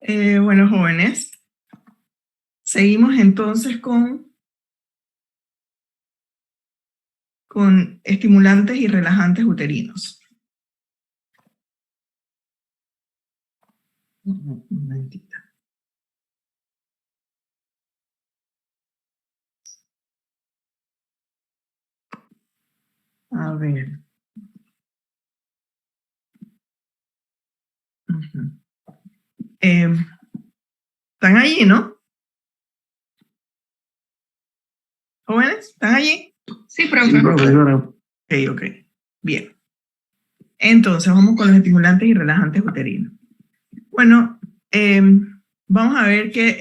Bueno, jóvenes, seguimos entonces con estimulantes y relajantes uterinos. Un momentito. A ver. ¿Están allí, no? ¿Jóvenes? ¿Están allí? Sí, profe. Sí, profesora. Ok. Bien. Entonces, vamos con los estimulantes y relajantes uterinos. Bueno, vamos a ver que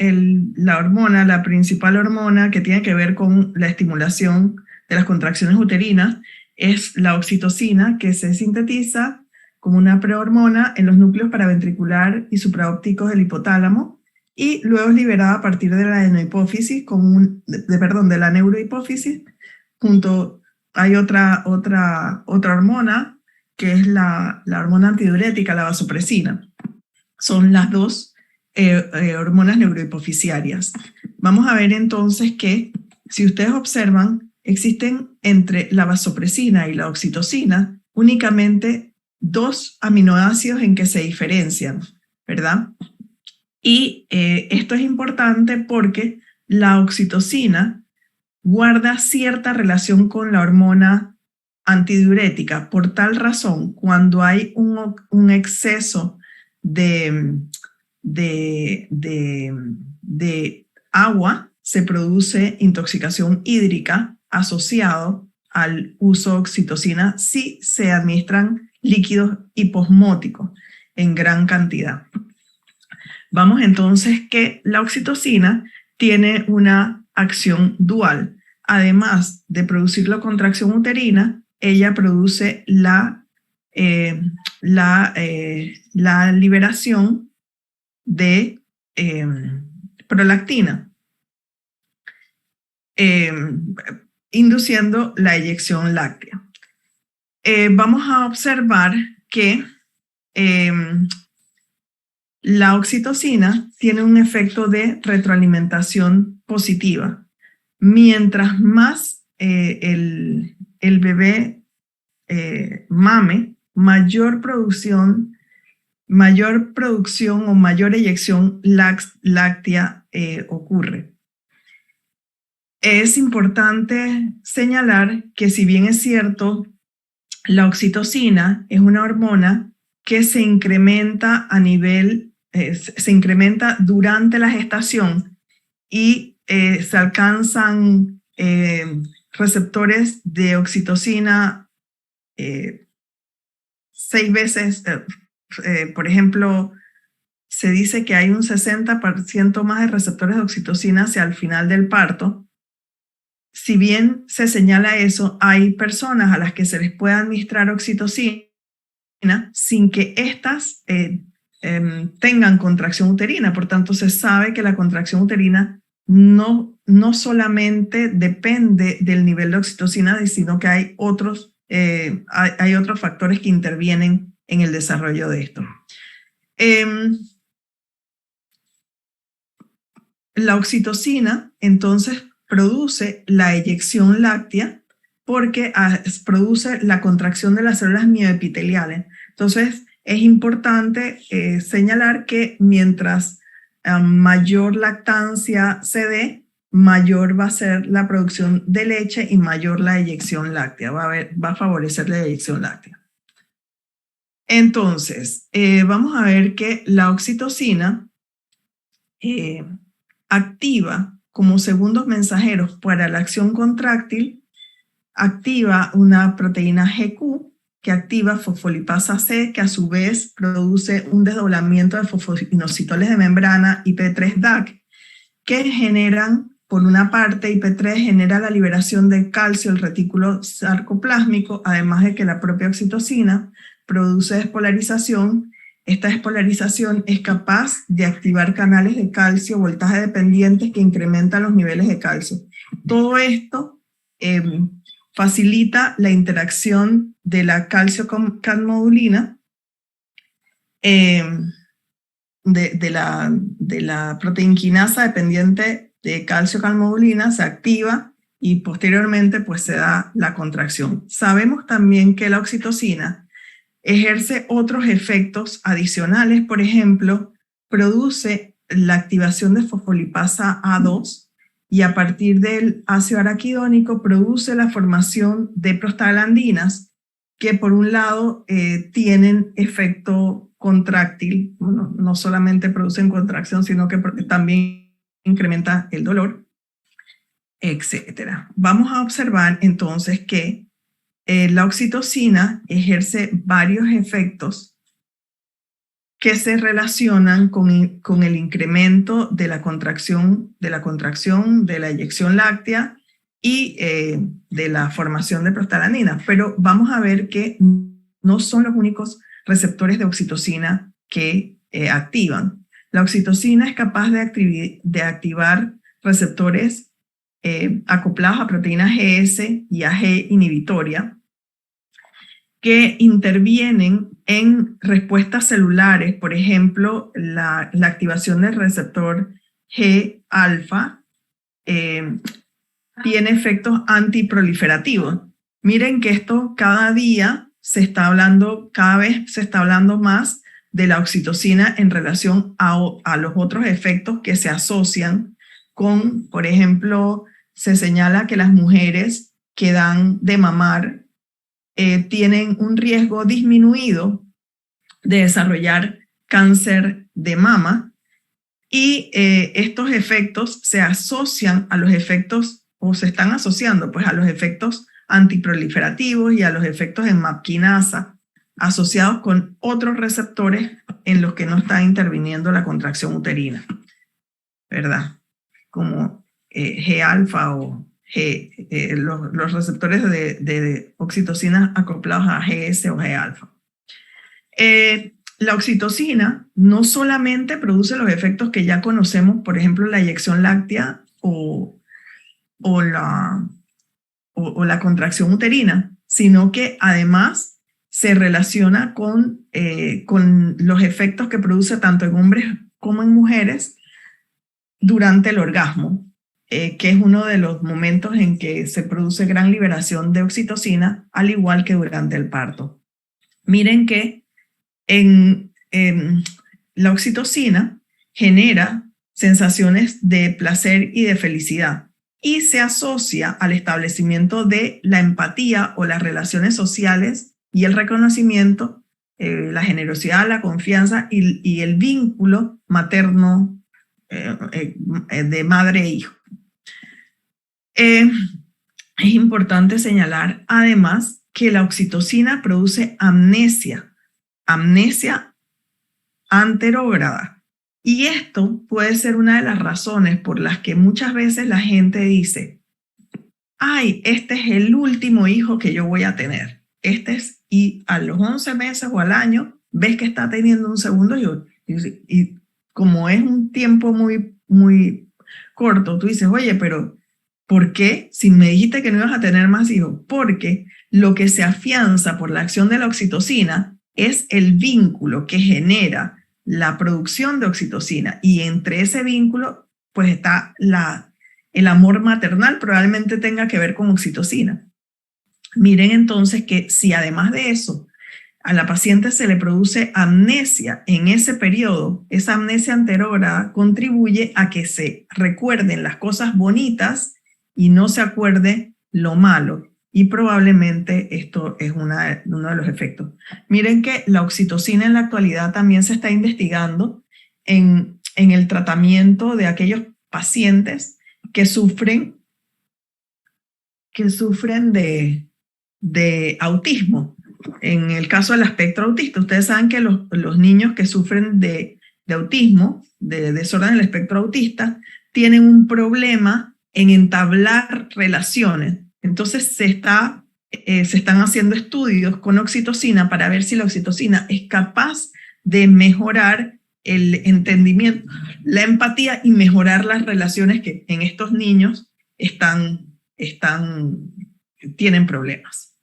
la principal hormona que tiene que ver con la estimulación de las contracciones uterinas es la oxitocina, que se sintetiza como una prehormona en los núcleos paraventricular y supraópticos del hipotálamo y luego es liberada a partir de la neurohipófisis, de la neurohipófisis. Hay otra hormona que es la hormona antidiurética, la vasopresina. Son las dos hormonas neurohipofisiarias. Vamos a ver entonces que, si ustedes observan, existen entre la vasopresina y la oxitocina únicamente dos aminoácidos en que se diferencian, ¿verdad? Y esto es importante porque la oxitocina guarda cierta relación con la hormona antidiurética. Por tal razón, cuando hay un exceso de agua, se produce intoxicación hídrica asociado al uso de oxitocina si se administran líquidos hiposmóticos en gran cantidad. Vamos entonces que la oxitocina tiene una acción dual. Además de producir la contracción uterina, ella produce la liberación de prolactina, induciendo la eyección láctea. Vamos a observar que la oxitocina tiene un efecto de retroalimentación positiva. Mientras más el bebé mame, mayor producción o mayor eyección láctea ocurre. Es importante señalar que, si bien es cierto, la oxitocina es una hormona que se incrementa se incrementa durante la gestación y se alcanzan receptores de oxitocina 6 veces. Por ejemplo, se dice que hay un 60% más de receptores de oxitocina hacia el final del parto. Si bien se señala eso, hay personas a las que se les puede administrar oxitocina sin que éstas tengan contracción uterina. Por tanto, se sabe que la contracción uterina no solamente depende del nivel de oxitocina, sino que hay otros factores que intervienen en el desarrollo de esto. La oxitocina entonces produce la eyección láctea porque produce la contracción de las células mioepiteliales. Entonces, es importante señalar que mientras mayor lactancia se dé, mayor va a ser la producción de leche y mayor la eyección láctea. Va a favorecer la eyección láctea. Entonces, vamos a ver que la oxitocina activa como segundos mensajeros para la acción contráctil, activa una proteína GQ que activa fosfolipasa C, que a su vez produce un desdoblamiento de fosfoinositoles de membrana IP3-DAC, que generan, por una parte, IP3 genera la liberación de calcio del retículo sarcoplásmico, además de que la propia oxitocina produce despolarización. Esta despolarización es capaz de activar canales de calcio voltaje dependientes que incrementan los niveles de calcio. Todo esto facilita la interacción de la calcio-cadmodulina, de la proteinquinasa dependiente de calcio-calmodulina se activa y posteriormente pues se da la contracción. Sabemos también que la oxitocina ejerce otros efectos adicionales, por ejemplo, produce la activación de fosfolipasa A2 y a partir del ácido araquidónico produce la formación de prostaglandinas que por un lado tienen efecto contráctil, bueno, no solamente producen contracción, sino que también incrementa el dolor, etc. Vamos a observar entonces que la oxitocina ejerce varios efectos que se relacionan con el incremento de la contracción, de la eyección láctea y de la formación de prostaglandinas. Pero vamos a ver que no son los únicos receptores de oxitocina que activan. La oxitocina es capaz de activar receptores acoplados a proteínas GS y AG inhibitoria, que intervienen en respuestas celulares, por ejemplo, la activación del receptor G-alfa tiene efectos antiproliferativos. Miren que esto cada vez se está hablando más de la oxitocina en relación a los otros efectos que se asocian con, por ejemplo, se señala que las mujeres que dan de mamar tienen un riesgo disminuido de desarrollar cáncer de mama y estos efectos se asocian a los efectos, o se están asociando pues a los efectos antiproliferativos y a los efectos en MAP kinasa asociados con otros receptores en los que no está interviniendo la contracción uterina, ¿verdad? Como G-alfa o los receptores de oxitocina acoplados a GS o G-alfa. La oxitocina no solamente produce los efectos que ya conocemos, por ejemplo, la eyección láctea o la contracción uterina, sino que además se relaciona con los efectos que produce tanto en hombres como en mujeres durante el orgasmo, que es uno de los momentos en que se produce gran liberación de oxitocina, al igual que durante el parto. Miren que la oxitocina genera sensaciones de placer y de felicidad y se asocia al establecimiento de la empatía o las relaciones sociales y el reconocimiento, la generosidad, la confianza y el vínculo materno de madre e hijo. Es importante señalar además que la oxitocina produce amnesia anterógrada. Y esto puede ser una de las razones por las que muchas veces la gente dice, ay, este es el último hijo que yo voy a tener. Y a los 11 meses o al año ves que está teniendo un segundo hijo. Y como es un tiempo muy, muy corto, tú dices, oye, pero ¿por qué? Si me dijiste que no ibas a tener más hijos. Porque lo que se afianza por la acción de la oxitocina es el vínculo que genera la producción de oxitocina. Y entre ese vínculo, pues está el amor maternal, probablemente tenga que ver con oxitocina. Miren entonces que si además de eso a la paciente se le produce amnesia en ese periodo, esa amnesia anterógrada contribuye a que se recuerden las cosas bonitas y no se acuerde lo malo. Y probablemente esto es uno de los efectos. Miren que la oxitocina en la actualidad también se está investigando en el tratamiento de aquellos pacientes que sufren de autismo. En el caso del espectro autista, ustedes saben que los niños que sufren de autismo, de desorden del espectro autista, tienen un problema en entablar relaciones. Entonces se están haciendo estudios con oxitocina para ver si la oxitocina es capaz de mejorar el entendimiento, la empatía y mejorar las relaciones que en estos niños tienen problemas.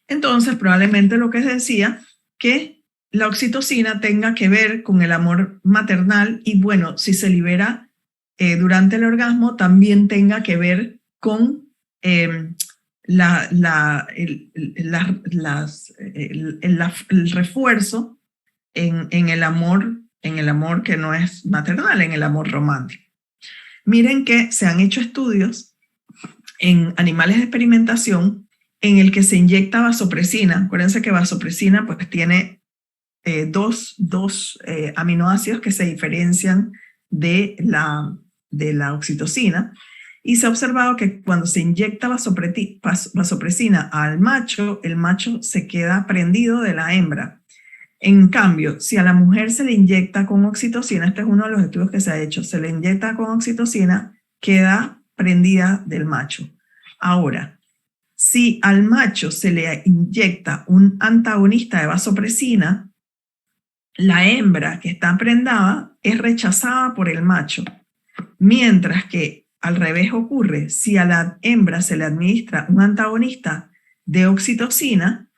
Entonces, probablemente lo que se decía, que la oxitocina tenga que ver con el amor maternal y bueno, si se libera durante el orgasmo, también tenga que ver con el refuerzo en el amor que no es maternal, en el amor romántico. Miren que se han hecho estudios en animales de experimentación en el que se inyecta vasopresina. Acuérdense que vasopresina pues tiene dos aminoácidos que se diferencian de la oxitocina, y se ha observado que cuando se inyecta vasopresina al macho, el macho se queda prendido de la hembra. En cambio, si a la mujer se le inyecta con oxitocina, este es uno de los estudios que se ha hecho, se le inyecta con oxitocina, queda prendida del macho. Ahora, si al macho se le inyecta un antagonista de vasopresina, la hembra que está prendada es rechazada por el macho, mientras que al revés ocurre, si a la hembra se le administra un antagonista de oxitocina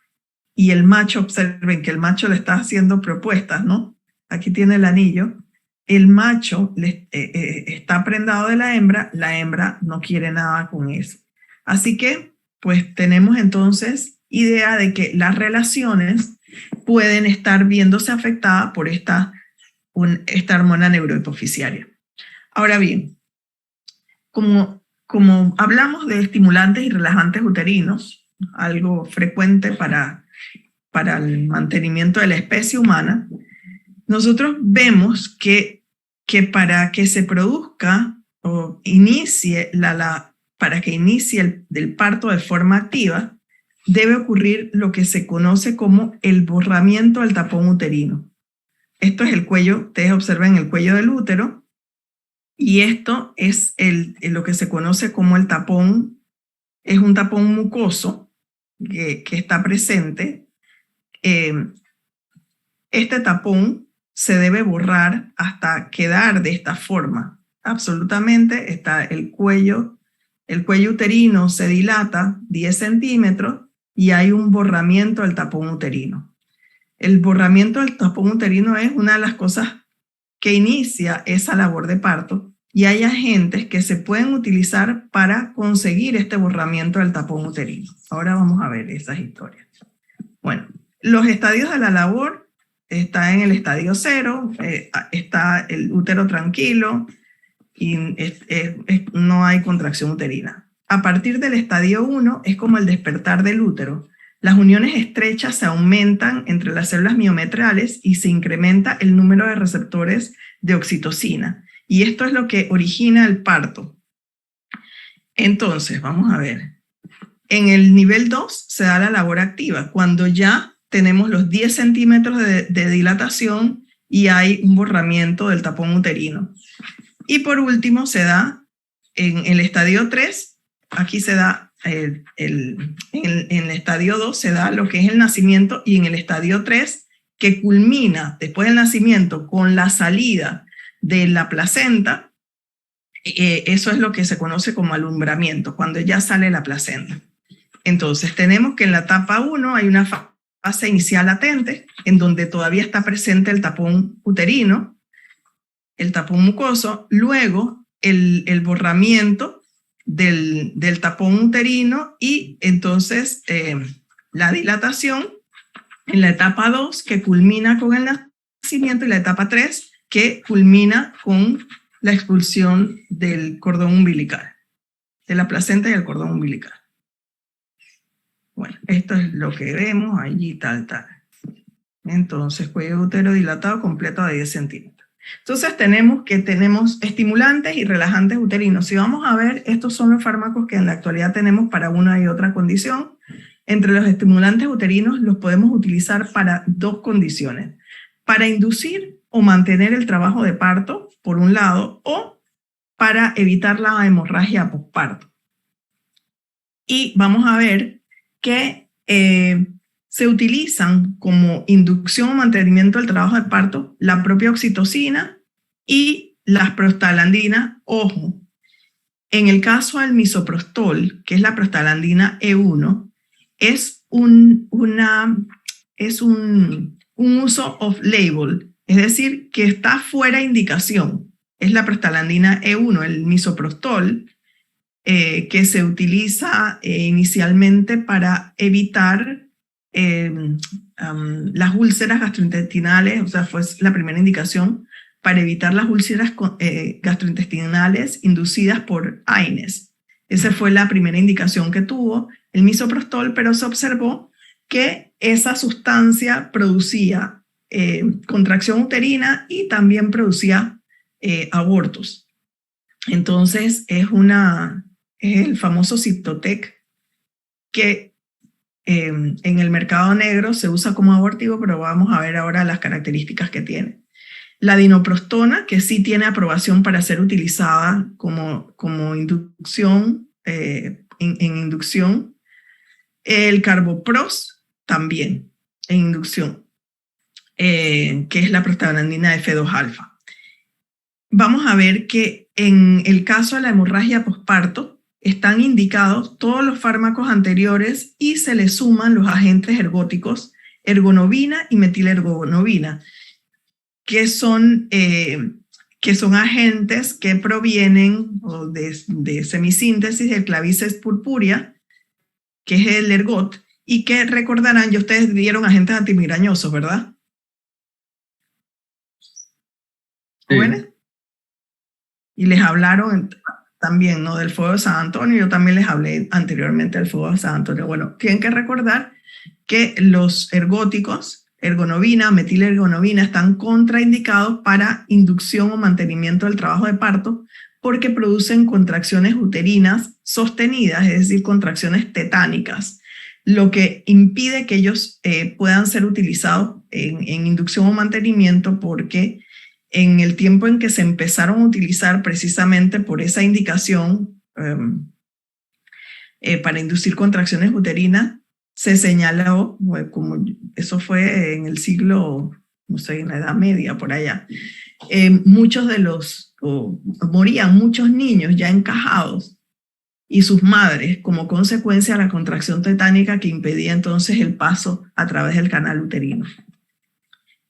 y el macho, observen que el macho le está haciendo propuestas, ¿no? Aquí tiene el anillo, el macho está prendado de la hembra no quiere nada con eso. Así que, pues tenemos entonces idea de que las relaciones pueden estar viéndose afectadas por esta hormona neurohipofisiaria. Ahora bien, como hablamos de estimulantes y relajantes uterinos, algo frecuente para el mantenimiento de la especie humana, nosotros vemos que para que se produzca o inicie para que inicie el parto de forma activa, debe ocurrir lo que se conoce como el borramiento del tapón uterino. Esto es el cuello, ustedes observen el cuello del útero, y esto es lo que se conoce como el tapón, es un tapón mucoso que está presente. Este tapón se debe borrar hasta quedar de esta forma. Absolutamente, está el cuello uterino se dilata 10 centímetros y hay un borramiento del tapón uterino. El borramiento del tapón uterino es una de las cosas que inicia esa labor de parto, y hay agentes que se pueden utilizar para conseguir este borramiento del tapón uterino. Ahora vamos a ver esas historias. Bueno, los estadios de la labor: está en el estadio 0, está el útero tranquilo y no hay contracción uterina. A partir del estadio 1 es como el despertar del útero. Las uniones estrechas se aumentan entre las células miometrales y se incrementa el número de receptores de oxitocina. Y esto es lo que origina el parto. Entonces, vamos a ver. En el nivel 2 se da la labor activa, cuando ya tenemos los 10 centímetros de dilatación y hay un borramiento del tapón uterino. Y por último se da en el estadio 3, aquí se da, en el estadio 2 se da lo que es el nacimiento, y en el estadio 3, que culmina después del nacimiento con la salida de la placenta, eso es lo que se conoce como alumbramiento, cuando ya sale la placenta. Entonces tenemos que en la etapa 1 hay una fase inicial latente, en donde todavía está presente el tapón uterino, el tapón mucoso, luego el borramiento del tapón uterino, y entonces la dilatación en la etapa 2, que culmina con el nacimiento, y la etapa 3, que culmina con la expulsión del cordón umbilical, de la placenta y el cordón umbilical. Bueno, esto es lo que vemos allí, tal. Entonces, cuello de útero dilatado completo de 10 centímetros. Entonces tenemos estimulantes y relajantes uterinos. Si vamos a ver, estos son los fármacos que en la actualidad tenemos para una y otra condición. Entre los estimulantes uterinos los podemos utilizar para dos condiciones: para inducir o mantener el trabajo de parto, por un lado, o para evitar la hemorragia postparto. Y vamos a ver que se utilizan como inducción o mantenimiento del trabajo de parto la propia oxitocina y las prostaglandinas. Ojo, en el caso del misoprostol, que es la prostaglandina E1, es un un uso off-label, es decir, que está fuera de indicación. Es la prostaglandina E1, el misoprostol, que se utiliza inicialmente para evitar las úlceras gastrointestinales, o sea, fue la primera indicación para evitar las úlceras gastrointestinales inducidas por AINES. Esa fue la primera indicación que tuvo el misoprostol, pero se observó que esa sustancia producía contracción uterina y también producía abortos. Entonces es el famoso Cytotec que en el mercado negro se usa como abortivo, pero vamos a ver ahora las características que tiene. La dinoprostona, que sí tiene aprobación para ser utilizada como inducción, en inducción. El carbopros también, en inducción, que es la prostaglandina F2-alfa. Vamos a ver que en el caso de la hemorragia posparto están indicados todos los fármacos anteriores y se le suman los agentes ergóticos, ergonovina y metilergonovina, que son agentes que provienen de semisíntesis del Claviceps purpurea, que es el ergot, y que recordarán, ya ustedes dieron agentes antimigrañosos, ¿verdad? Sí. ¿Jóvenes? Y les hablaron también, ¿no?, del fuego de San Antonio. Yo también les hablé anteriormente del fuego de San Antonio. Bueno, tienen que recordar que los ergóticos, ergonovina, metilergonovina, están contraindicados para inducción o mantenimiento del trabajo de parto porque producen contracciones uterinas sostenidas, es decir, contracciones tetánicas, lo que impide que ellos puedan ser utilizados en inducción o mantenimiento, porque en el tiempo en que se empezaron a utilizar precisamente por esa indicación para inducir contracciones uterinas, se señaló, como eso fue en el siglo, no sé, en la Edad Media, por allá, morían muchos niños ya encajados y sus madres como consecuencia de la contracción tetánica que impedía entonces el paso a través del canal uterino.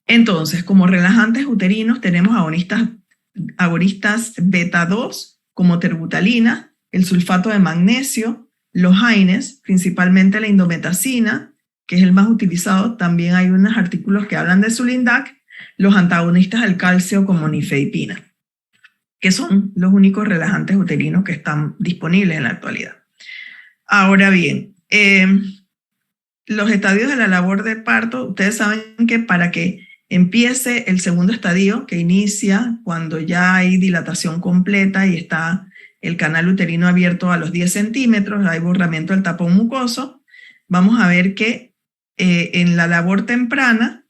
Entonces, como relajantes uterinos tenemos agonistas beta 2 como terbutalina, el sulfato de magnesio, los AINES, principalmente la indometacina, que es el más utilizado. También hay unos artículos que hablan de Sulindac, los antagonistas del calcio como nifedipina, que son los únicos relajantes uterinos que están disponibles en la actualidad. Ahora bien, los estadios de la labor de parto, ustedes saben que para que empiece el segundo estadio, que inicia cuando ya hay dilatación completa y está el canal uterino abierto a los 10 centímetros, hay borramiento del tapón mucoso, vamos a ver que en la labor temprana,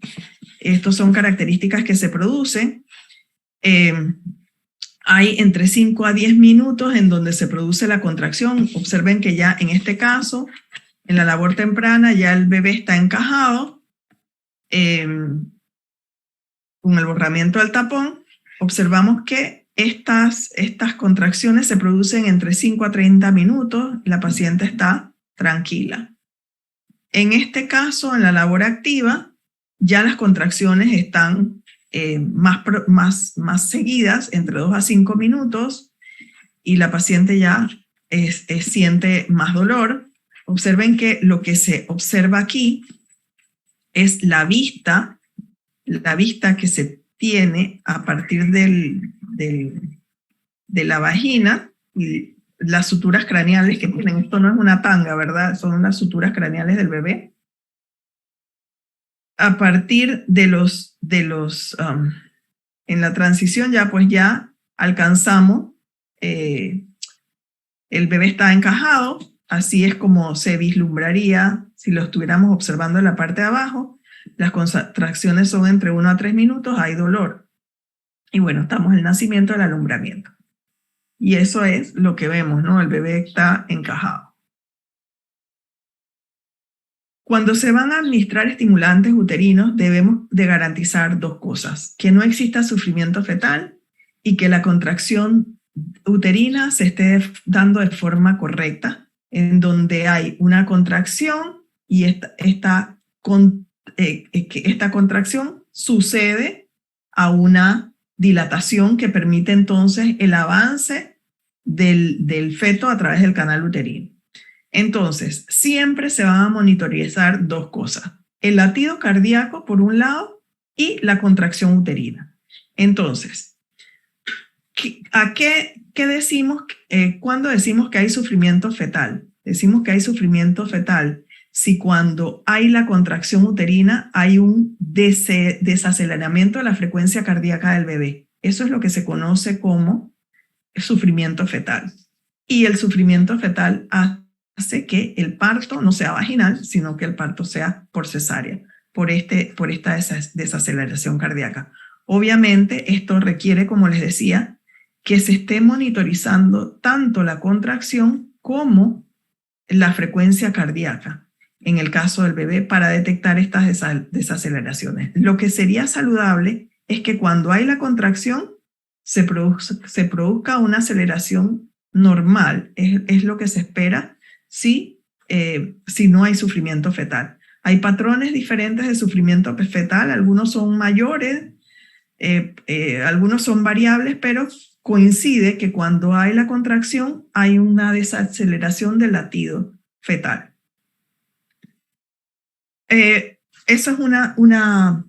estas son características que se producen, hay entre 5 a 10 minutos en donde se produce la contracción. Observen que ya en este caso, en la labor temprana, ya el bebé está encajado con el borramiento del tapón. Observamos que estas contracciones se producen entre 5 a 30 minutos. La paciente está tranquila. En este caso, en la labor activa, ya las contracciones están más seguidas, entre 2 a 5 minutos, y la paciente ya siente más dolor. Observen que lo que se observa aquí es la vista que se tiene a partir de la vagina y las suturas craneales que tienen. Esto no es una tanga, ¿verdad? Son las suturas craneales del bebé. A partir en la transición ya alcanzamos, el bebé está encajado, así es como se vislumbraría si lo estuviéramos observando en la parte de abajo. Las contracciones son entre 1 a 3 minutos, hay dolor. Y bueno, estamos en el nacimiento del alumbramiento. Y eso es lo que vemos, ¿no? El bebé está encajado. Cuando se van a administrar estimulantes uterinos, debemos de garantizar dos cosas: que no exista sufrimiento fetal y que la contracción uterina se esté dando de forma correcta, en donde hay una contracción y está que esta contracción sucede a una dilatación que permite entonces el avance del feto a través del canal uterino. Entonces, siempre se van a monitorizar dos cosas: el latido cardíaco por un lado y la contracción uterina. Entonces, ¿qué decimos cuando decimos que hay sufrimiento fetal? Decimos que hay sufrimiento fetal si cuando hay la contracción uterina hay un desaceleramiento de la frecuencia cardíaca del bebé. Eso es lo que se conoce como sufrimiento fetal. Y el sufrimiento fetal hace que el parto no sea vaginal, sino que el parto sea por cesárea, por esta desaceleración cardíaca. Obviamente, esto requiere, como les decía, que se esté monitorizando tanto la contracción como la frecuencia cardíaca en el caso del bebé para detectar estas desaceleraciones. Lo que sería saludable es que cuando hay la contracción se produzca una aceleración normal, es lo que se espera si no hay sufrimiento fetal. Hay patrones diferentes de sufrimiento fetal, algunos son mayores, algunos son variables, pero coincide que cuando hay la contracción hay una desaceleración del latido fetal. Eso es una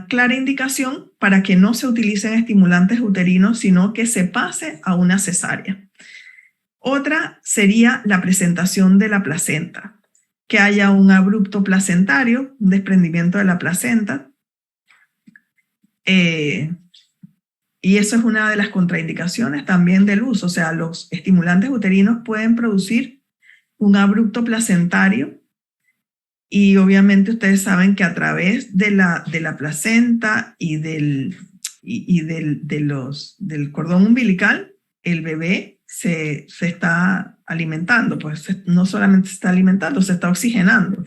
clara indicación para que no se utilicen estimulantes uterinos, sino que se pase a una cesárea. Otra sería la presentación de la placenta, que haya un abrupto placentario, un desprendimiento de la placenta. Y eso es una de las contraindicaciones también del uso. O sea, los estimulantes uterinos pueden producir un abrupto placentario. Y obviamente ustedes saben que a través de la placenta y del cordón umbilical, el bebé se está alimentando, pues no solamente se está alimentando, se está oxigenando.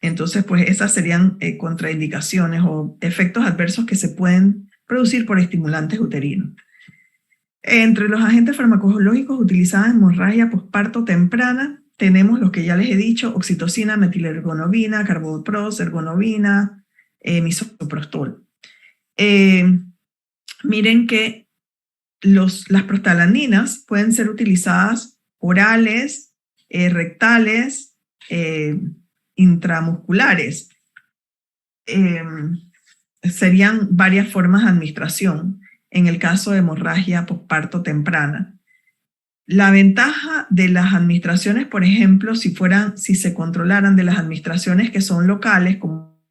Entonces, pues esas serían contraindicaciones o efectos adversos que se pueden producir por estimulantes uterinos. Entre los agentes farmacológicos utilizados en hemorragia posparto temprana, tenemos los que ya les he dicho: oxitocina, metilergonobina, carbopros, ergonobina, misoprostol. Miren que las prostaglandinas pueden ser utilizadas orales, rectales, intramusculares. Serían varias formas de administración en el caso de hemorragia posparto temprana. La ventaja de las administraciones, por ejemplo, si se controlaran de las administraciones que son locales, como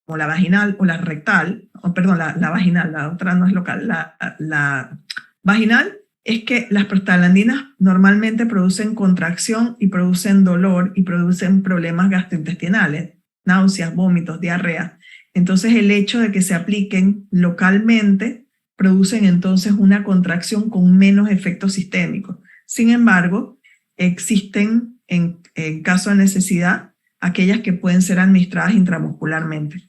la vaginal o la rectal, la vaginal, la otra no es local, la vaginal, es que las prostaglandinas normalmente producen contracción y producen dolor y producen problemas gastrointestinales, náuseas, vómitos, diarrea. Entonces, el hecho de que se apliquen localmente producen entonces una contracción con menos efectos sistémicos. Sin embargo, existen en caso de necesidad aquellas que pueden ser administradas intramuscularmente.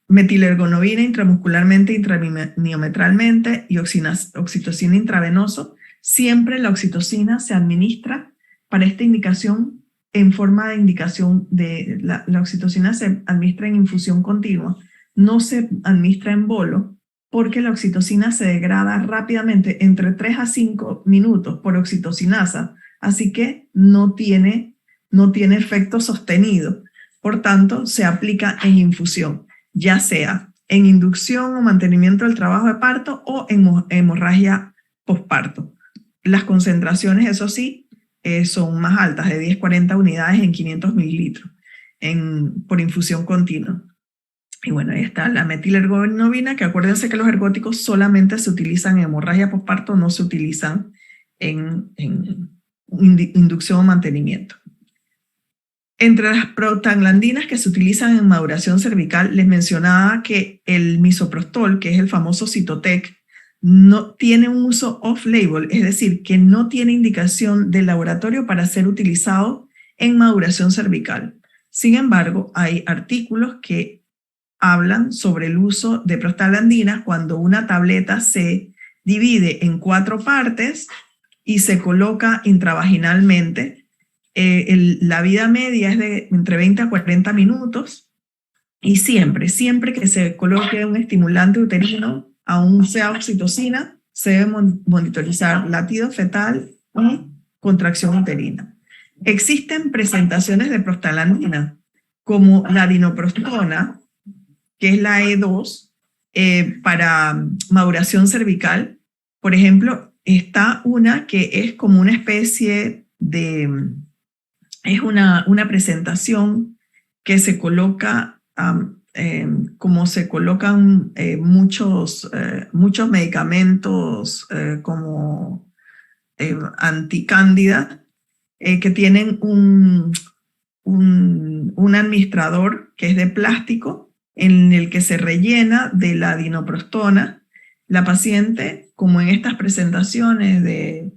Metilergonobina intramuscularmente, intramiometralmente y oxitocina intravenoso. Siempre la oxitocina se administra para esta indicación en forma de indicación de la oxitocina se administra en infusión continua, no se administra en bolo, porque la oxitocina se degrada rápidamente, entre 3 a 5 minutos por oxitocinasa, así que no tiene efecto sostenido. Por tanto, se aplica en infusión, ya sea en inducción o mantenimiento del trabajo de parto o en hemorragia posparto. Las concentraciones, eso sí, son más altas, de 10-40 unidades en 500 mililitros por infusión continua. Y bueno, ahí está la metilergonobina, que acuérdense que los ergóticos solamente se utilizan en hemorragia posparto, no se utilizan en inducción o mantenimiento. Entre las prostaglandinas que se utilizan en maduración cervical, les mencionaba que el misoprostol, que es el famoso Cytotec, no tiene un uso off-label, es decir, que no tiene indicación de laboratorio para ser utilizado en maduración cervical. Sin embargo, hay artículos que hablan sobre el uso de prostaglandinas cuando una tableta se divide en 4 partes y se coloca intravaginalmente La vida media es de entre 20 a 40 minutos y siempre que se coloque un estimulante uterino, aún sea oxitocina, se debe monitorizar latido fetal y contracción uterina. Existen presentaciones de prostaglandina como la dinoprostona, que es la E2, para maduración cervical. Por ejemplo, está una que es como una especie de, es una presentación que se coloca como se colocan muchos medicamentos como anticándida, que tienen un administrador que es de plástico en el que se rellena de la dinoprostona. La paciente, como en estas presentaciones de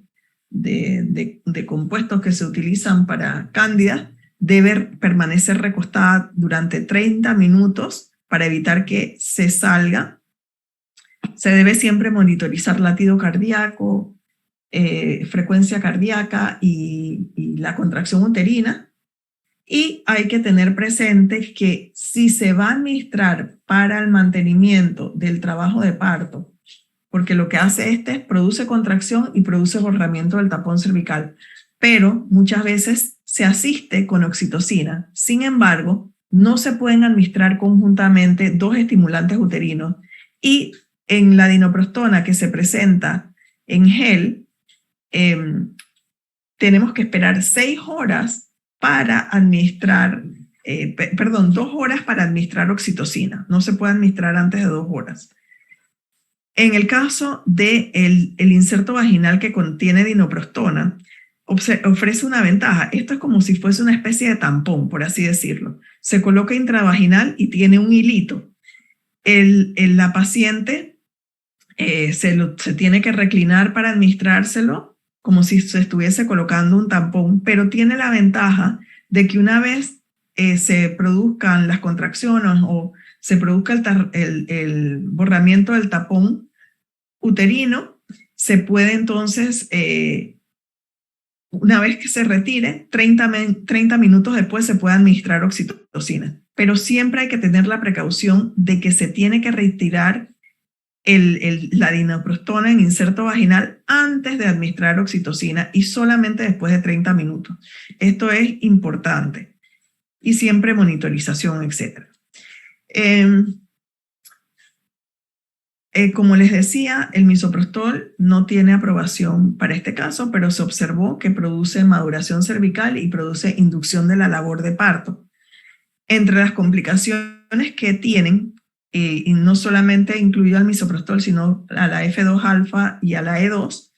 compuestos que se utilizan para cándida, debe permanecer recostada durante 30 minutos para evitar que se salga. Se debe siempre monitorizar latido cardíaco, frecuencia cardíaca y la contracción uterina. Y hay que tener presente que si se va a administrar para el mantenimiento del trabajo de parto, porque lo que hace es produce contracción y produce borramiento del tapón cervical, pero muchas veces se asiste con oxitocina. Sin embargo, no se pueden administrar conjuntamente dos estimulantes uterinos, y en la dinoprostona que se presenta en gel, tenemos que esperar 6 horas para administrar, 2 horas para administrar oxitocina. No se puede administrar antes de 2 horas. En el caso del el inserto vaginal que contiene dinoprostona, ofrece una ventaja. Esto es como si fuese una especie de tampón, por así decirlo. Se coloca intravaginal y tiene un hilito. La paciente se tiene que reclinar para administrárselo como si se estuviese colocando un tampón, pero tiene la ventaja de que una vez se produzcan las contracciones o se produzca el borramiento del tapón uterino, se puede entonces, una vez que se retire, 30 minutos después se puede administrar oxitocina. Pero siempre hay que tener la precaución de que se tiene que retirar la dinoprostona en inserto vaginal antes de administrar oxitocina y solamente después de 30 minutos. Esto es importante. Y siempre monitorización, etc. Como les decía, el misoprostol no tiene aprobación para este caso, pero se observó que produce maduración cervical y produce inducción de la labor de parto. Entre las complicaciones que tienen, y no solamente incluido al misoprostol, sino a la F2-alfa y a la E2,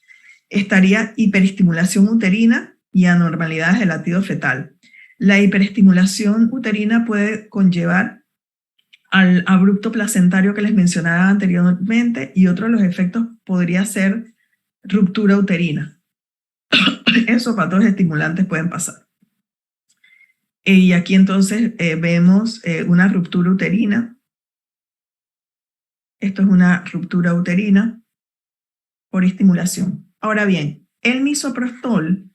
estaría hiperestimulación uterina y anormalidades del latido fetal. La hiperestimulación uterina puede conllevar al abrupto placentario que les mencionaba anteriormente, y otro de los efectos podría ser ruptura uterina. Esos patógenos estimulantes pueden pasar. Y aquí entonces vemos una ruptura uterina. Esto es una ruptura uterina por estimulación. Ahora bien, el misoprostol,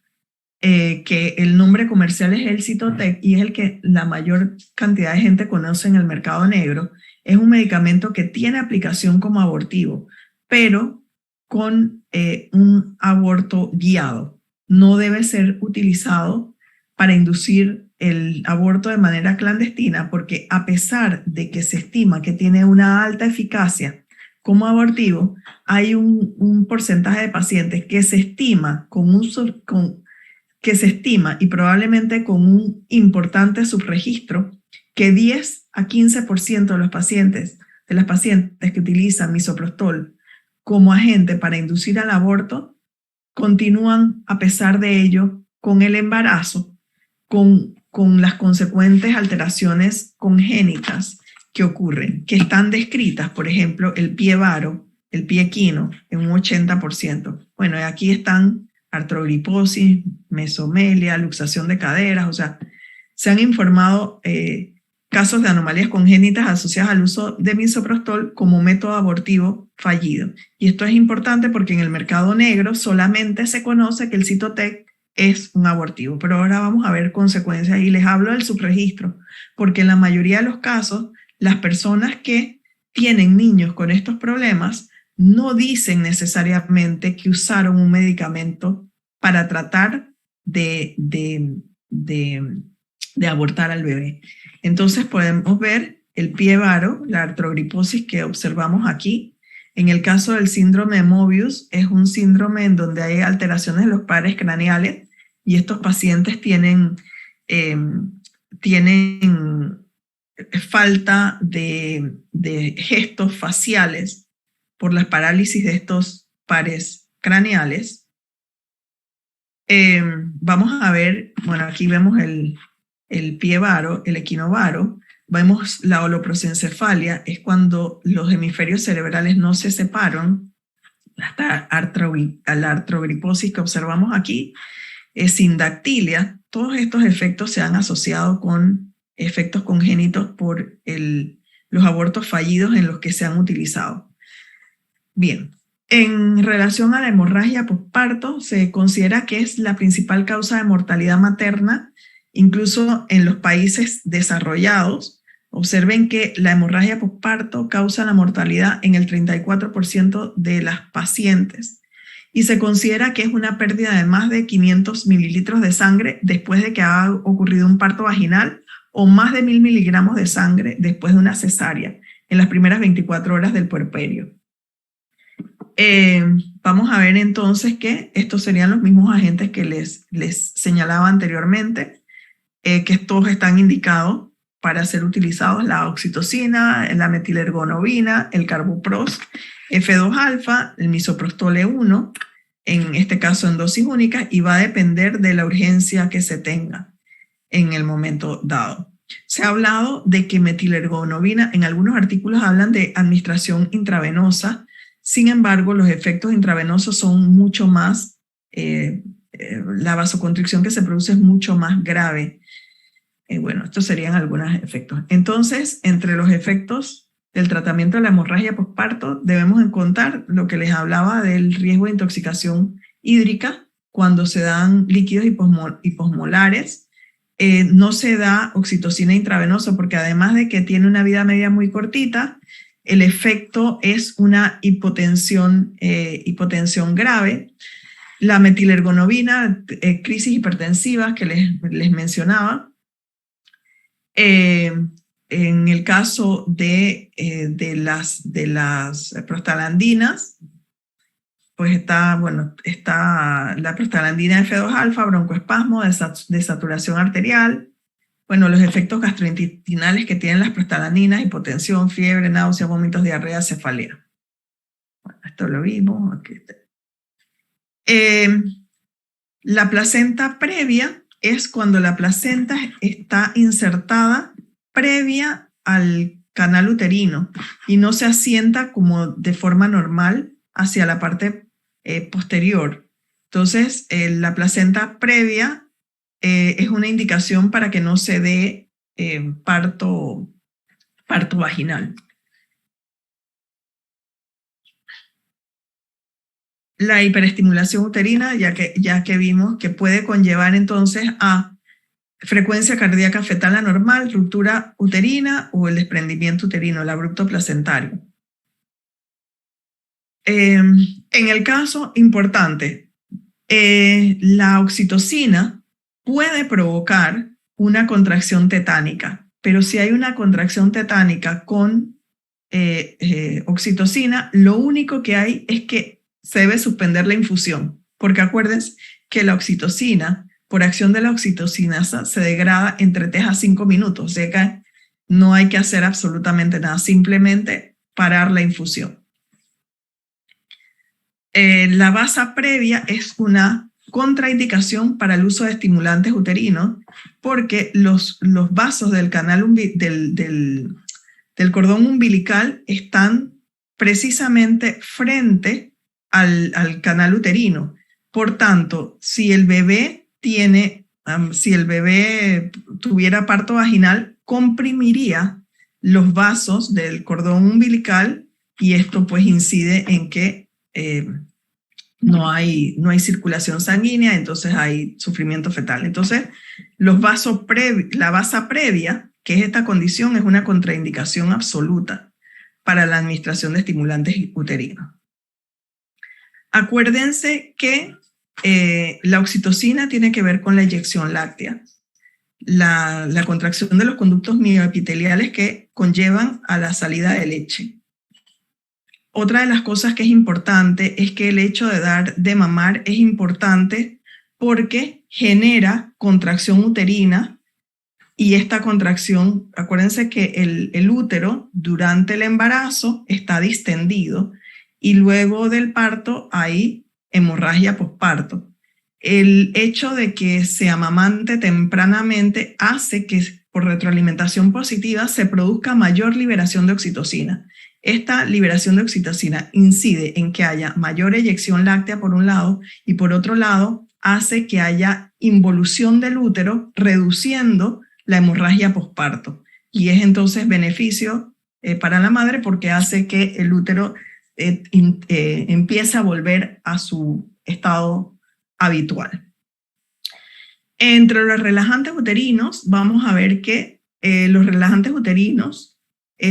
que el nombre comercial es el Cytotec y es el que la mayor cantidad de gente conoce en el mercado negro, es un medicamento que tiene aplicación como abortivo, pero con un aborto guiado. No debe ser utilizado para inducir el aborto de manera clandestina, porque a pesar de que se estima que tiene una alta eficacia como abortivo, hay un porcentaje de pacientes que se estima y probablemente con un importante subregistro, que 10 a 15% de las pacientes que utilizan misoprostol como agente para inducir al aborto continúan a pesar de ello con el embarazo, con las consecuentes alteraciones congénitas que ocurren, que están descritas, por ejemplo, el pie varo, el pie equino, en un 80%. Bueno, aquí están artrogriposis, mesomelia, luxación de caderas, o sea, se han informado casos de anomalías congénitas asociadas al uso de misoprostol como método abortivo fallido. Y esto es importante porque en el mercado negro solamente se conoce que el Cytotec es un abortivo. Pero ahora vamos a ver consecuencias y les hablo del subregistro, porque en la mayoría de los casos, las personas que tienen niños con estos problemas no dicen necesariamente que usaron un medicamento para tratar de abortar al bebé. Entonces podemos ver el pie varo, la artrogriposis que observamos aquí. En el caso del síndrome de Mobius, es un síndrome en donde hay alteraciones de los pares craneales y estos pacientes tienen falta de gestos faciales por las parálisis de estos pares craneales. Vamos a ver, bueno, aquí vemos el pie varo, el equinovaro. Vemos la holoprosencefalia, es cuando los hemisferios cerebrales no se separan. La artrogriposis que observamos aquí es sindactilia. Todos estos efectos se han asociado con efectos congénitos por los abortos fallidos en los que se han utilizado. Bien, en relación a la hemorragia posparto, se considera que es la principal causa de mortalidad materna, incluso en los países desarrollados. Observen que la hemorragia posparto causa la mortalidad en el 34% de las pacientes y se considera que es una pérdida de más de 500 mililitros de sangre después de que ha ocurrido un parto vaginal o más de 1000 miligramos de sangre después de una cesárea en las primeras 24 horas del puerperio. Vamos a ver entonces que estos serían los mismos agentes que les señalaba anteriormente, que todos están indicados para ser utilizados: la oxitocina, la metilergonobina, el carboprost, F2-alfa, el misoprostol 1, en este caso en dosis única, y va a depender de la urgencia que se tenga en el momento dado. Se ha hablado de que metilergonobina, en algunos artículos hablan de administración intravenosa. Sin embargo, los efectos intravenosos son mucho más, la vasoconstricción que se produce es mucho más grave. Bueno, estos serían algunos efectos. Entonces, entre los efectos del tratamiento de la hemorragia posparto, debemos encontrar lo que les hablaba del riesgo de intoxicación hídrica cuando se dan líquidos hiposmolares. No se da oxitocina intravenosa porque además de que tiene una vida media muy cortita, el efecto es una hipotensión grave. La metilergonobina, crisis hipertensivas que les mencionaba. En el caso de las prostaglandinas, pues está la prostaglandina F2-alfa, broncoespasmo, desaturación arterial. Bueno, los efectos gastrointestinales que tienen las prostaglandinas: hipotensión, fiebre, náusea, vómitos, diarrea, cefalea. Bueno, esto lo vimos. Aquí está. La placenta previa es cuando la placenta está insertada previa al canal uterino y no se asienta como de forma normal hacia la parte posterior. Entonces, la placenta previa es una indicación para que no se dé parto vaginal. La hiperestimulación uterina, ya que vimos que puede conllevar entonces a frecuencia cardíaca fetal anormal, ruptura uterina o el desprendimiento uterino, el abrupto placentario. En el caso importante, la oxitocina puede provocar una contracción tetánica, pero si hay una contracción tetánica con oxitocina, lo único que hay es que se debe suspender la infusión, porque acuérdense que la oxitocina, por acción de la oxitocinasa, se degrada entre 3 a 5 minutos, o sea que no hay que hacer absolutamente nada, simplemente parar la infusión. La basa previa es una contraindicación para el uso de estimulantes uterinos porque los vasos del canal del cordón umbilical están precisamente frente al canal uterino. Por tanto, si el bebé tuviera parto vaginal, comprimiría los vasos del cordón umbilical y esto pues incide en que no hay circulación sanguínea, entonces hay sufrimiento fetal. Entonces, la basa previa, que es esta condición, es una contraindicación absoluta para la administración de estimulantes uterinos. Acuérdense que la oxitocina tiene que ver con la eyección láctea, la contracción de los conductos mioepiteliales que conllevan a la salida de leche. Otra de las cosas que es importante es que el hecho de dar de mamar es importante porque genera contracción uterina, y esta contracción, acuérdense que el útero durante el embarazo está distendido y luego del parto hay hemorragia posparto. El hecho de que se amamante tempranamente hace que por retroalimentación positiva se produzca mayor liberación de oxitocina. Esta liberación de oxitocina incide en que haya mayor eyección láctea por un lado y por otro lado hace que haya involución del útero reduciendo la hemorragia posparto. Y es entonces beneficio para la madre porque hace que el útero empiece a volver a su estado habitual. Entre los relajantes uterinos vamos a ver que los relajantes uterinos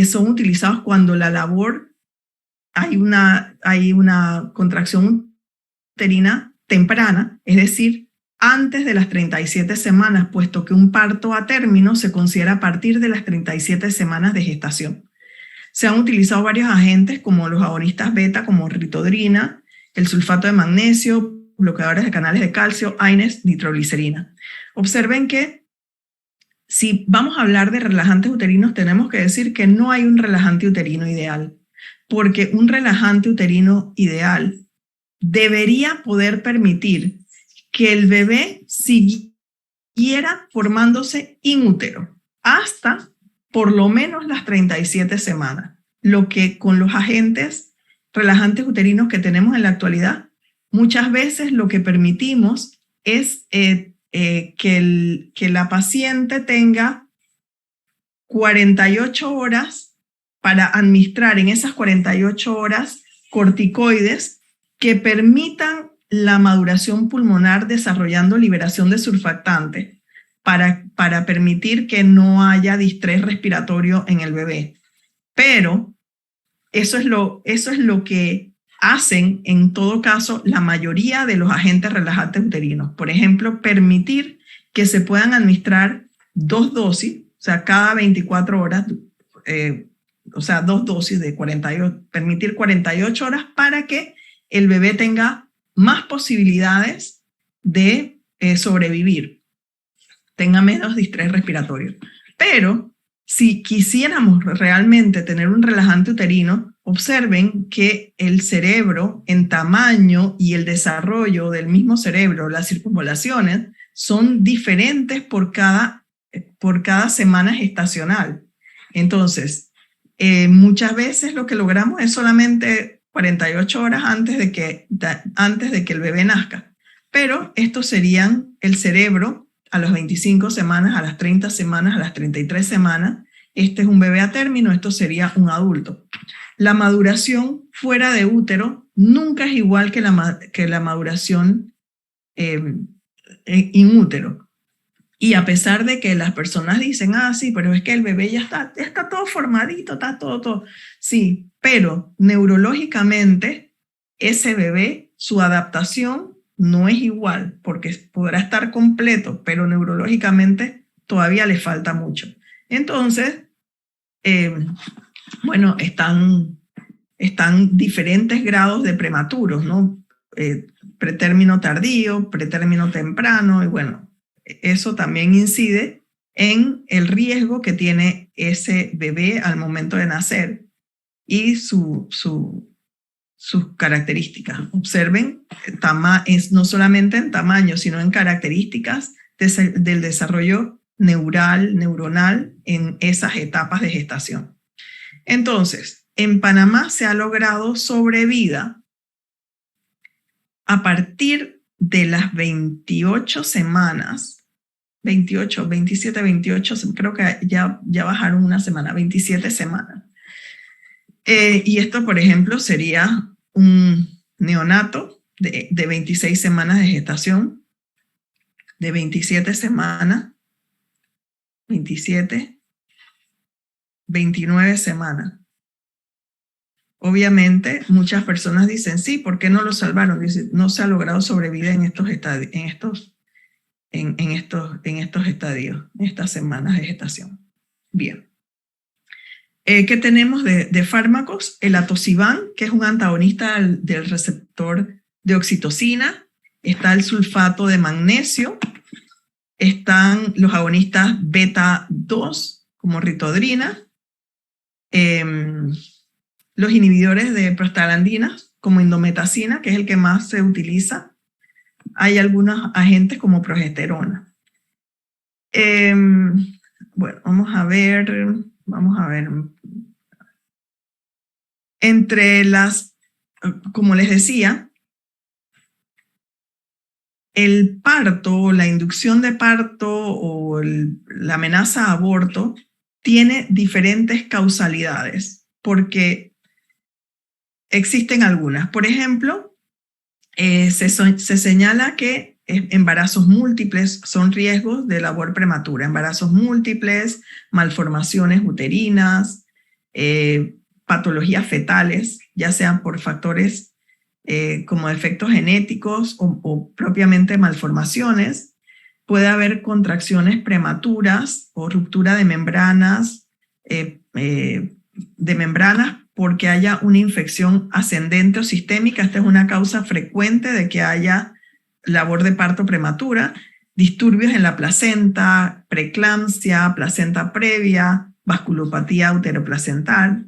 son utilizados cuando la labor hay una contracción uterina temprana, es decir, antes de las 37 semanas, puesto que un parto a término se considera a partir de las 37 semanas de gestación. Se han utilizado varios agentes como los agonistas beta, como ritodrina, el sulfato de magnesio, bloqueadores de canales de calcio, AINES, nitroglicerina. Observen que si vamos a hablar de relajantes uterinos, tenemos que decir que no hay un relajante uterino ideal, porque un relajante uterino ideal debería poder permitir que el bebé siguiera formándose inútero hasta por lo menos las 37 semanas, lo que con los agentes relajantes uterinos que tenemos en la actualidad, muchas veces lo que permitimos es que la paciente tenga 48 horas para administrar en esas 48 horas corticoides que permitan la maduración pulmonar desarrollando liberación de surfactante para permitir que no haya distrés respiratorio en el bebé. Pero eso es lo que hacen en todo caso la mayoría de los agentes relajantes uterinos. Por ejemplo, permitir que se puedan administrar 2 dosis, o sea, cada 24 horas, o sea, 2 dosis de 48, permitir 48 horas para que el bebé tenga más posibilidades de sobrevivir, tenga menos distrés respiratorio. Pero si quisiéramos realmente tener un relajante uterino, observen que el cerebro en tamaño y el desarrollo del mismo cerebro, las circunvalaciones, son diferentes por cada semana gestacional. Entonces, muchas veces lo que logramos es solamente 48 horas antes de que el bebé nazca. Pero estos serían el cerebro a las 25 semanas, a las 30 semanas, a las 33 semanas. Este es un bebé a término, esto sería un adulto. La maduración fuera de útero nunca es igual que la maduración in útero. Y a pesar de que las personas dicen, sí, pero es que el bebé ya está todo formadito, está todo. Sí, pero neurológicamente ese bebé, su adaptación no es igual, porque podrá estar completo, pero neurológicamente todavía le falta mucho. Entonces, bueno, están diferentes grados de prematuros, ¿no? Pretérmino tardío, pretérmino temprano, y bueno, eso también incide en el riesgo que tiene ese bebé al momento de nacer y sus características. Observen, no solamente en tamaño, sino en características del desarrollo neuronal en esas etapas de gestación. Entonces, en Panamá se ha logrado sobrevida a partir de las 28 semanas, 28, 27, 28, creo que ya bajaron una semana, 27 semanas. Y esto, por ejemplo, sería un neonato de 26 semanas de gestación, de 27 semanas, 27, 29 semanas. Obviamente, muchas personas dicen, sí, ¿por qué no lo salvaron? Dice, no se ha logrado sobrevivir en estos estadios, en estos estadios, en estas semanas de gestación. Bien. ¿Qué tenemos de fármacos? El atosiban, que es un antagonista del receptor de oxitocina. Está el sulfato de magnesio. Están los agonistas beta 2, como ritodrina. Los inhibidores de prostaglandinas, como indometacina, que es el que más se utiliza. Hay algunos agentes como progesterona. Bueno, vamos a ver. Entre las, como les decía, el parto, la inducción de parto o la amenaza a aborto tiene diferentes causalidades, porque existen algunas. Por ejemplo, se señala que embarazos múltiples son riesgos de labor prematura, embarazos múltiples, malformaciones uterinas, patologías fetales, ya sean por factores como defectos genéticos o propiamente malformaciones. Puede haber contracciones prematuras o ruptura de membranas, porque haya una infección ascendente o sistémica. Esta es una causa frecuente de que haya labor de parto prematura, disturbios en la placenta, preeclampsia, placenta previa, vasculopatía uteroplacental,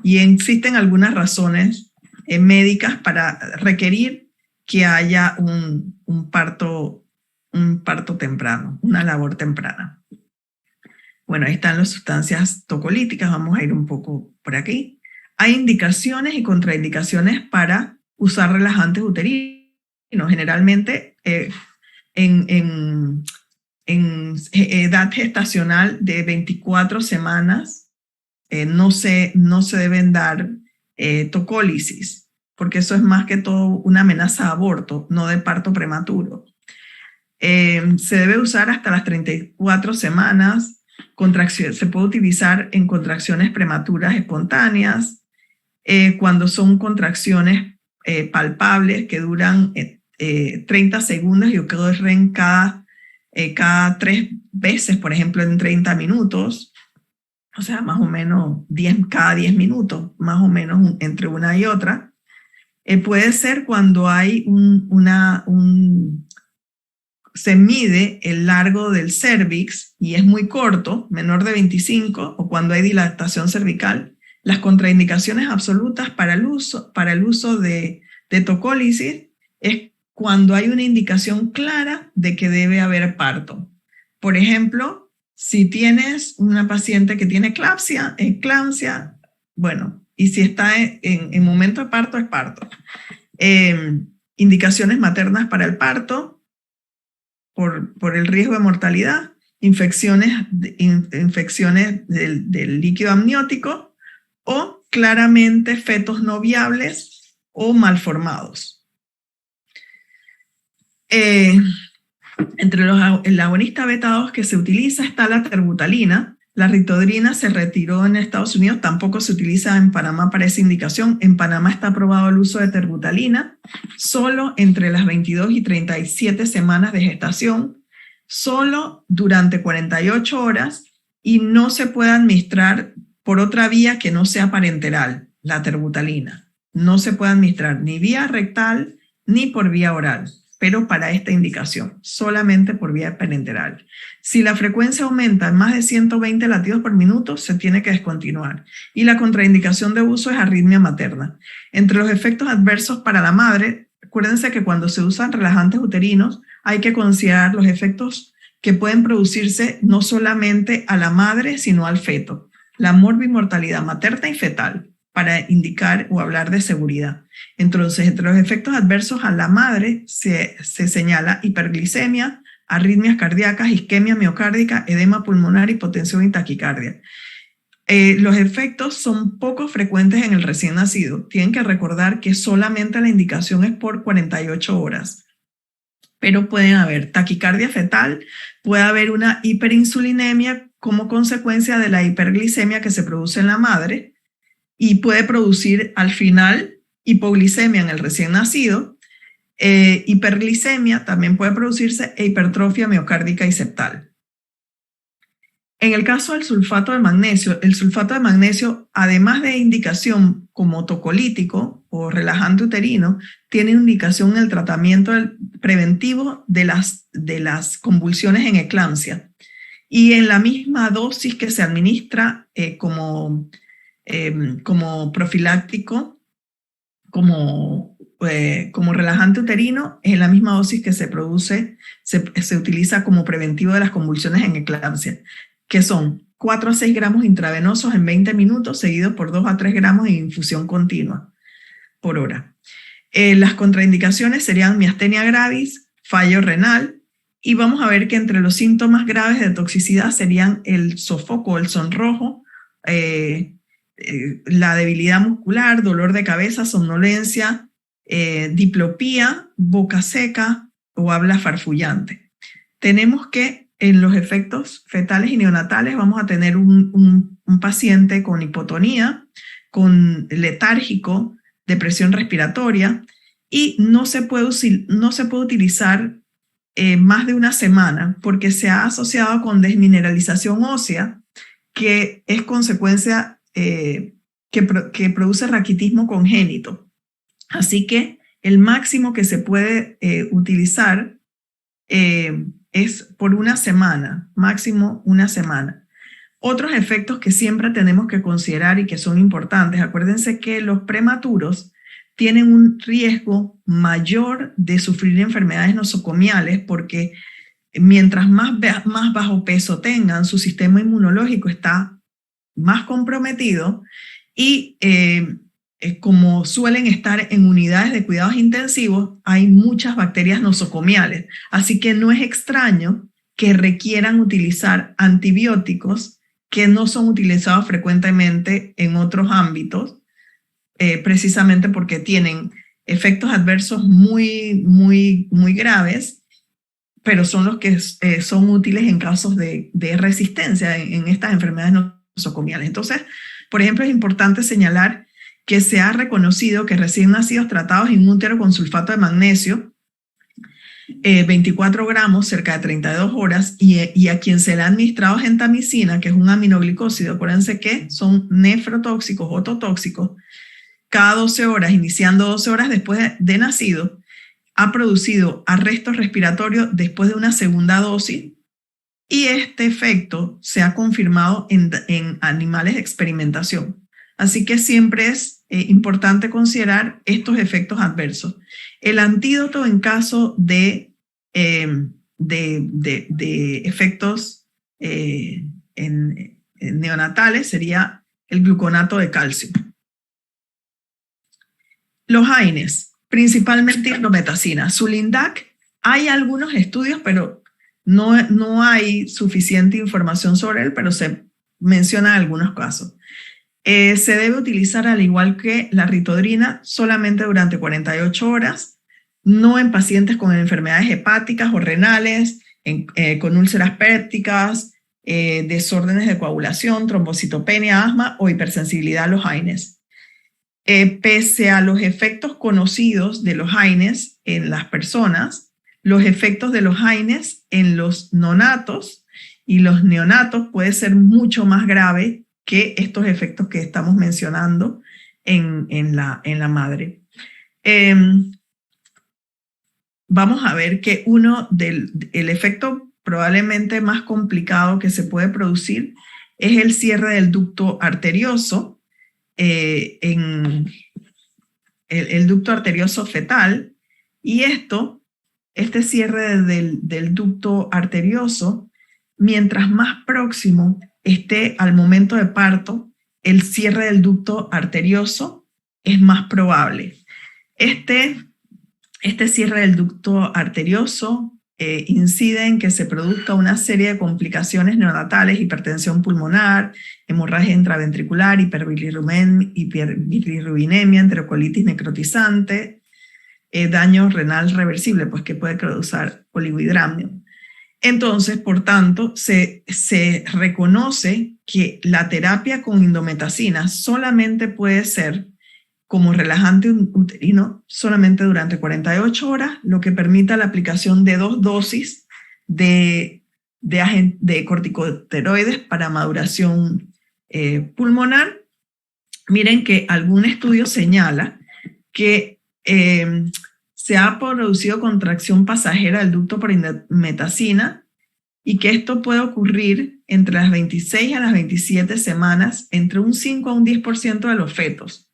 y existen algunas razones médicas para requerir que haya un parto temprano, una labor temprana. Bueno, ahí están las sustancias tocolíticas, vamos a ir un poco por aquí. Hay indicaciones y contraindicaciones para usar relajantes uterinos. Generalmente en edad gestacional de 24 semanas no se deben dar tocólisis, porque eso es más que todo una amenaza a aborto, no de parto prematuro. Se debe usar hasta las 34 semanas. Se puede utilizar en contracciones prematuras espontáneas, cuando son contracciones palpables que duran 30 segundos y ocurren cada 3 veces, por ejemplo, en 30 minutos. O sea, más o menos cada 10 minutos, más o menos entre una y otra. Puede ser cuando hay se mide el largo del cervix y es muy corto, menor de 25, o cuando hay dilatación cervical. Las contraindicaciones absolutas para el uso de tocólisis es cuando hay una indicación clara de que debe haber parto. Por ejemplo, si tienes una paciente que tiene eclampsia, bueno, y si está en momento de parto, es parto. Indicaciones maternas para el parto, por el riesgo de mortalidad, infecciones del líquido amniótico o claramente fetos no viables o malformados. Entre los agonistas beta 2 que se utiliza está la terbutalina. La ritodrina se retiró en Estados Unidos, tampoco se utiliza en Panamá para esa indicación. En Panamá está aprobado el uso de terbutalina solo entre las 22 y 37 semanas de gestación, solo durante 48 horas, y no se puede administrar por otra vía que no sea parenteral, la terbutalina. No se puede administrar ni vía rectal ni por vía oral, pero para esta indicación, solamente por vía parenteral. Si la frecuencia aumenta en más de 120 latidos por minuto, se tiene que descontinuar. Y la contraindicación de uso es arritmia materna. Entre los efectos adversos para la madre, acuérdense que cuando se usan relajantes uterinos, hay que considerar los efectos que pueden producirse no solamente a la madre, sino al feto. La morbimortalidad materna y fetal, para indicar o hablar de seguridad. Entonces, entre los efectos adversos a la madre se señala hiperglicemia, arritmias cardíacas, isquemia miocárdica, edema pulmonar, hipotensión y taquicardia. Los efectos son poco frecuentes en el recién nacido. Tienen que recordar que solamente la indicación es por 48 horas. Pero pueden haber taquicardia fetal, puede haber una hiperinsulinemia como consecuencia de la hiperglicemia que se produce en la madre y puede producir al final hipoglicemia en el recién nacido. Hiperglicemia también puede producirse e hipertrofia miocárdica y septal. En el caso del sulfato de magnesio, el sulfato de magnesio, además de indicación como tocolítico o relajante uterino, tiene indicación en el tratamiento preventivo de las convulsiones en eclampsia. Y en la misma dosis que se administra como profiláctico, como relajante uterino, es la misma dosis que se utiliza como preventivo de las convulsiones en eclampsia, que son 4 a 6 gramos intravenosos en 20 minutos, seguidos por 2 a 3 gramos en infusión continua por hora. Las contraindicaciones serían miastenia gravis, fallo renal, y vamos a ver que entre los síntomas graves de toxicidad serían el sofoco, el sonrojo, la debilidad muscular, dolor de cabeza, somnolencia, diplopía, boca seca o habla farfullante. Tenemos que en los efectos fetales y neonatales vamos a tener un paciente con hipotonía, con letárgico, depresión respiratoria, y no se puede utilizar más de una semana porque se ha asociado con desmineralización ósea, que es consecuencia que produce raquitismo congénito. Así que el máximo que se puede utilizar es por una semana, máximo una semana. Otros efectos que siempre tenemos que considerar y que son importantes, acuérdense que los prematuros tienen un riesgo mayor de sufrir enfermedades nosocomiales porque mientras más bajo peso tengan, su sistema inmunológico está más comprometido y como suelen estar en unidades de cuidados intensivos, hay muchas bacterias nosocomiales. Así que no es extraño que requieran utilizar antibióticos que no son utilizados frecuentemente en otros ámbitos, precisamente porque tienen efectos adversos muy, muy, muy graves, pero son los que son útiles en casos de resistencia en estas enfermedades nosocomiales. Entonces, por ejemplo, es importante señalar que se ha reconocido que recién nacidos tratados en útero con sulfato de magnesio, 24 gramos, cerca de 32 horas, y a quien se le ha administrado gentamicina, que es un aminoglicósido, acuérdense que son nefrotóxicos, ototóxicos, cada 12 horas, iniciando 12 horas después de nacido, ha producido arresto respiratorio después de una segunda dosis, y este efecto se ha confirmado en animales de experimentación. Así que siempre es importante considerar estos efectos adversos. El antídoto en caso de efectos neonatales sería el gluconato de calcio. Los AINES, principalmente indometacina. Sulindac, hay algunos estudios, pero no hay suficiente información sobre él, pero se mencionan algunos casos. Se debe utilizar al igual que la ritodrina solamente durante 48 horas, no en pacientes con enfermedades hepáticas o renales, con úlceras pépticas, desórdenes de coagulación, trombocitopenia, asma o hipersensibilidad a los AINES. Pese a los efectos conocidos de los AINES en las personas, los efectos de los AINES en los nonatos y los neonatos puede ser mucho más grave que estos efectos que estamos mencionando en la madre. Vamos a ver que el efecto probablemente más complicado que se puede producir es el cierre del ducto arterioso, el ducto arterioso fetal, y este cierre del ducto arterioso, mientras más próximo esté al momento de parto, el cierre del ducto arterioso es más probable. Este cierre del ducto arterioso incide en que se produzca una serie de complicaciones neonatales, hipertensión pulmonar, hemorragia intraventricular, hiperbilirubinemia, enterocolitis necrotizante, daño renal reversible, pues que puede causar oligohidramnio. Entonces, por tanto, se reconoce que la terapia con indometacina solamente puede ser como relajante uterino solamente durante 48 horas, lo que permita la aplicación de 2 dosis de corticosteroides para maduración pulmonar. Miren que algún estudio señala que se ha producido contracción pasajera del ducto por indometacina y que esto puede ocurrir entre las 26 a las 27 semanas, entre un 5 a un 10% de los fetos.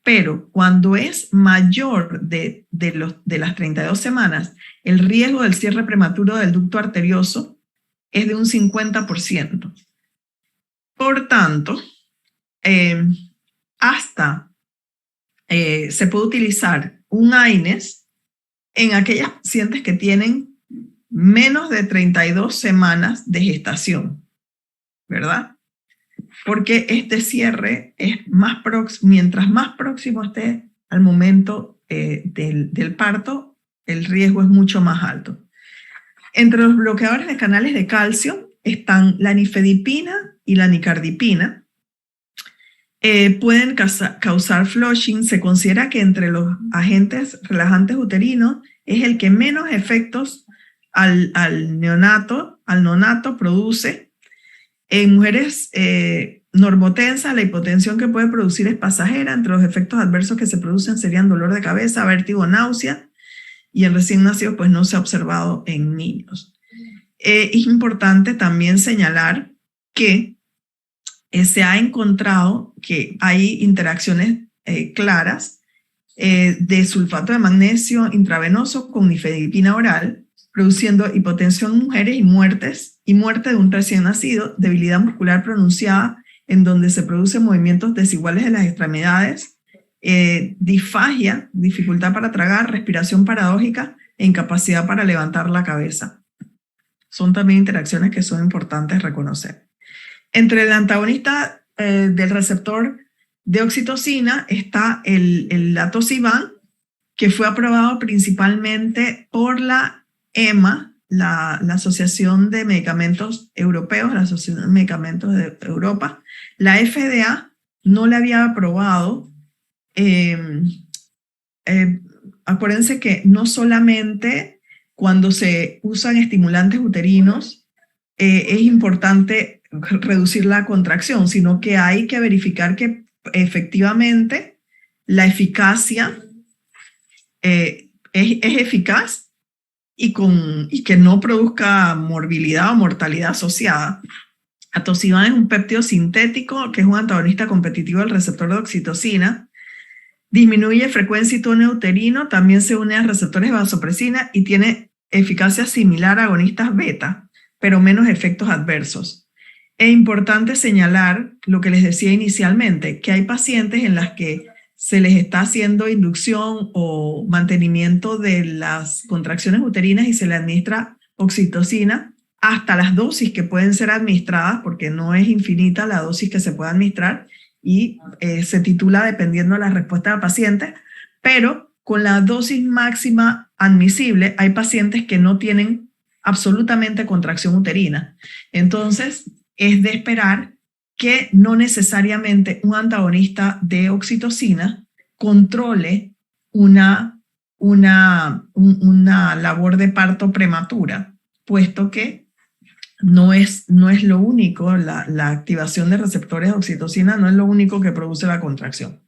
Pero cuando es mayor de las 32 semanas, el riesgo del cierre prematuro del ducto arterioso es de un 50%. Por tanto, se puede utilizar un AINES en aquellas pacientes que tienen menos de 32 semanas de gestación, ¿verdad? Porque este cierre es mientras más próximo esté al momento del parto, el riesgo es mucho más alto. Entre los bloqueadores de canales de calcio están la nifedipina y la nicardipina. Pueden causar flushing. Se considera que entre los agentes relajantes uterinos es el que menos efectos al neonato produce. En mujeres normotensas, la hipotensión que puede producir es pasajera. Entre los efectos adversos que se producen serían dolor de cabeza, vértigo, náusea, y en recién nacidos pues no se ha observado en niños. Es importante también señalar que se ha encontrado que hay interacciones claras de sulfato de magnesio intravenoso con nifedipina oral, produciendo hipotensión en mujeres y muerte de un recién nacido, debilidad muscular pronunciada en donde se producen movimientos desiguales de las extremidades, disfagia, dificultad para tragar, respiración paradójica e incapacidad para levantar la cabeza. Son también interacciones que son importantes reconocer. Entre el antagonista del receptor de oxitocina está el atosiban, que fue aprobado principalmente por la EMA, la Asociación de Medicamentos Europeos, la Asociación de Medicamentos de Europa. La FDA no le había aprobado. Acuérdense que no solamente cuando se usan estimulantes uterinos es importante reducir la contracción, sino que hay que verificar que efectivamente la eficacia es eficaz y que no produzca morbilidad o mortalidad asociada. Atosiban es un péptido sintético que es un antagonista competitivo del receptor de oxitocina. Disminuye frecuencia y tono uterino, también se une a receptores de vasopresina y tiene eficacia similar a agonistas beta, pero menos efectos adversos. Es importante señalar lo que les decía inicialmente, que hay pacientes en las que se les está haciendo inducción o mantenimiento de las contracciones uterinas y se le administra oxitocina hasta las dosis que pueden ser administradas, porque no es infinita la dosis que se puede administrar, y se titula dependiendo de la respuesta del paciente, pero con la dosis máxima admisible hay pacientes que no tienen absolutamente contracción uterina. Entonces, es de esperar que no necesariamente un antagonista de oxitocina controle una labor de parto prematura, puesto que no es lo único, la activación de receptores de oxitocina no es lo único que produce la contracción.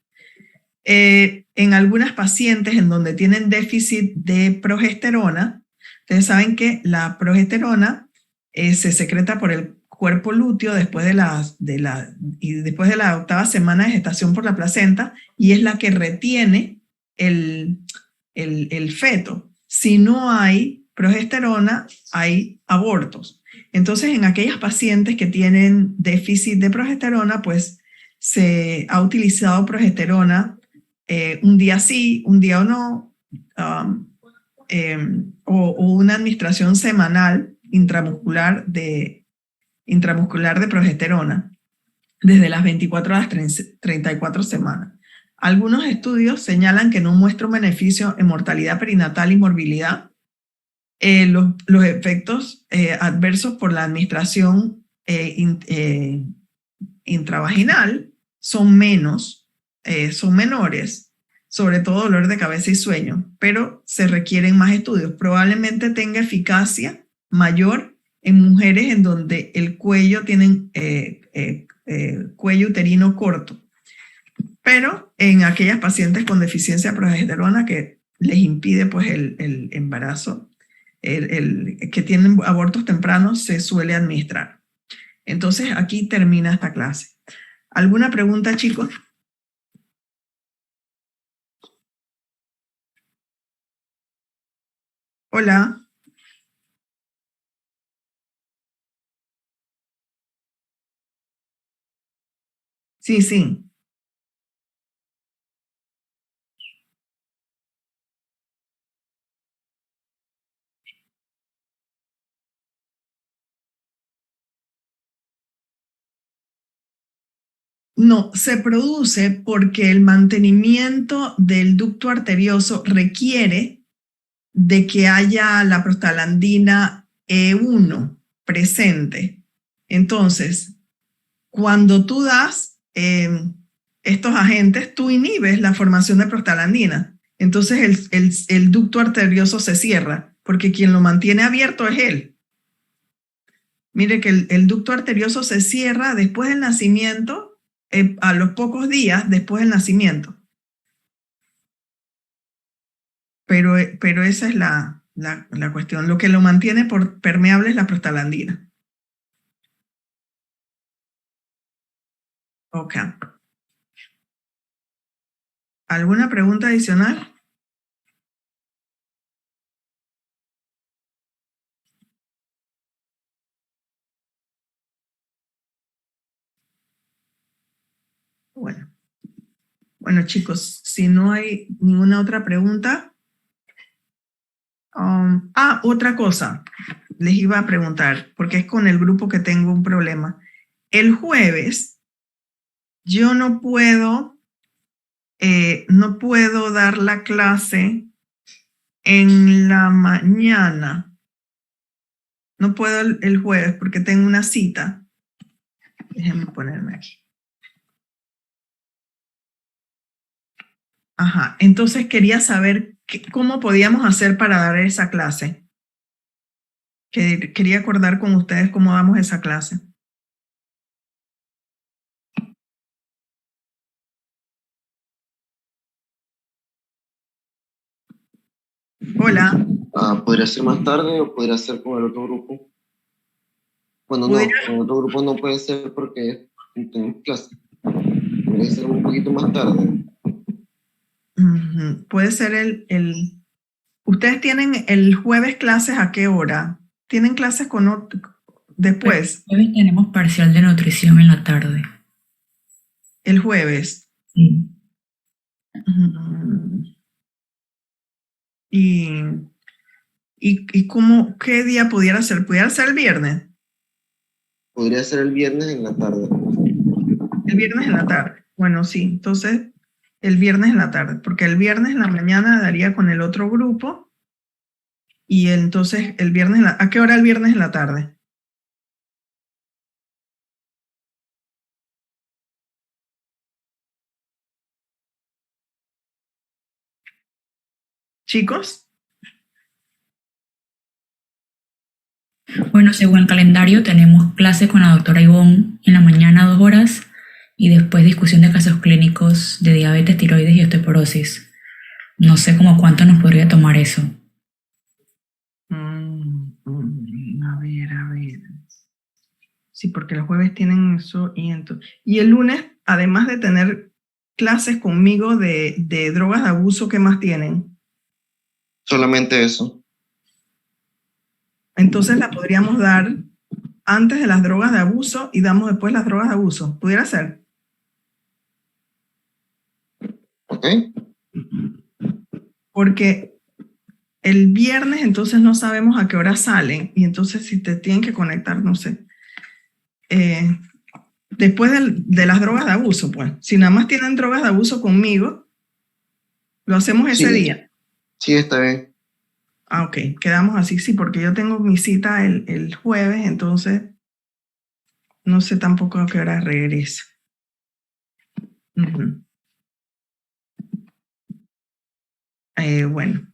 En algunas pacientes en donde tienen déficit de progesterona, ustedes saben que la progesterona se secreta por el cuerpo lúteo después de la 8ª semana de gestación por la placenta y es la que retiene el feto. Si no hay progesterona, hay abortos. Entonces, en aquellas pacientes que tienen déficit de progesterona, pues se ha utilizado progesterona un día sí, un día o no, o una administración semanal intramuscular de progesterona desde las 24 a las 34 semanas. Algunos estudios señalan que no muestra un beneficio en mortalidad perinatal y morbilidad. Los efectos adversos por la administración intravaginal son menores, sobre todo dolor de cabeza y sueño, pero se requieren más estudios. Probablemente tenga eficacia mayor en mujeres en donde el cuello tienen cuello uterino corto, pero en aquellas pacientes con deficiencia de progesterona que les impide pues el embarazo, que tienen abortos tempranos, se suele administrar. Entonces aquí termina esta clase. ¿Alguna pregunta, chicos? Hola. Sí, sí. No, se produce porque el mantenimiento del ducto arterioso requiere de que haya la prostaglandina E1 presente. Entonces, cuando tú das estos agentes, tú inhibes la formación de prostaglandina. Entonces el ducto arterioso se cierra, porque quien lo mantiene abierto es él. Mire que el ducto arterioso se cierra después del nacimiento, a los pocos días después del nacimiento. Pero esa es la cuestión. Lo que lo mantiene permeable es la prostaglandina. Ok. ¿Alguna pregunta adicional? Bueno, chicos, si no hay ninguna otra pregunta. Otra cosa. Les iba a preguntar, porque es con el grupo que tengo un problema. El jueves yo no puedo dar la clase en la mañana. No puedo el jueves porque tengo una cita. Déjenme ponerme aquí. Ajá, entonces quería saber cómo podíamos hacer para dar esa clase. Quería acordar con ustedes cómo damos esa clase. Hola. ¿Podría ser más tarde o podría ser con el otro grupo? Bueno, no, con el otro grupo no puede ser porque tenemos clase. Podría ser un poquito más tarde. Puede ser ¿Ustedes tienen el jueves clases a qué hora? ¿Tienen clases después? El jueves tenemos parcial de nutrición en la tarde. El jueves. Sí. ¿Y qué día pudiera ser? ¿Pudiera ser el viernes? Podría ser el viernes en la tarde. El viernes en la tarde. Bueno, sí, entonces el viernes en la tarde, porque el viernes en la mañana daría con el otro grupo y entonces el viernes, ¿a qué hora el viernes en la tarde? ¿Chicos? Bueno, según el calendario tenemos clase con la doctora Ivonne en la mañana 2 horas y después discusión de casos clínicos de diabetes, tiroides y osteoporosis. No sé cómo cuánto nos podría tomar eso. A ver. Sí, porque los jueves tienen eso y el lunes, además de tener clases conmigo de drogas de abuso, ¿qué más tienen? Solamente eso. Entonces la podríamos dar antes de las drogas de abuso y damos después las drogas de abuso. ¿Pudiera ser? ¿Ok? Porque el viernes entonces no sabemos a qué hora salen, y entonces si te tienen que conectar, no sé. Después de las drogas de abuso, pues. Si nada más tienen drogas de abuso conmigo, lo hacemos ese día. Sí, está bien. Ah, ok, quedamos así, sí, porque yo tengo mi cita el jueves, entonces no sé tampoco a qué hora regreso. Bueno,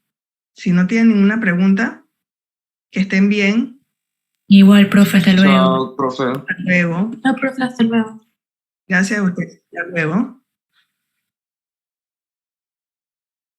si no tienen ninguna pregunta, que estén bien. Igual, profe, hasta luego. Chao, profe. Hasta luego. No, profe, hasta luego. Gracias a ustedes. Hasta luego.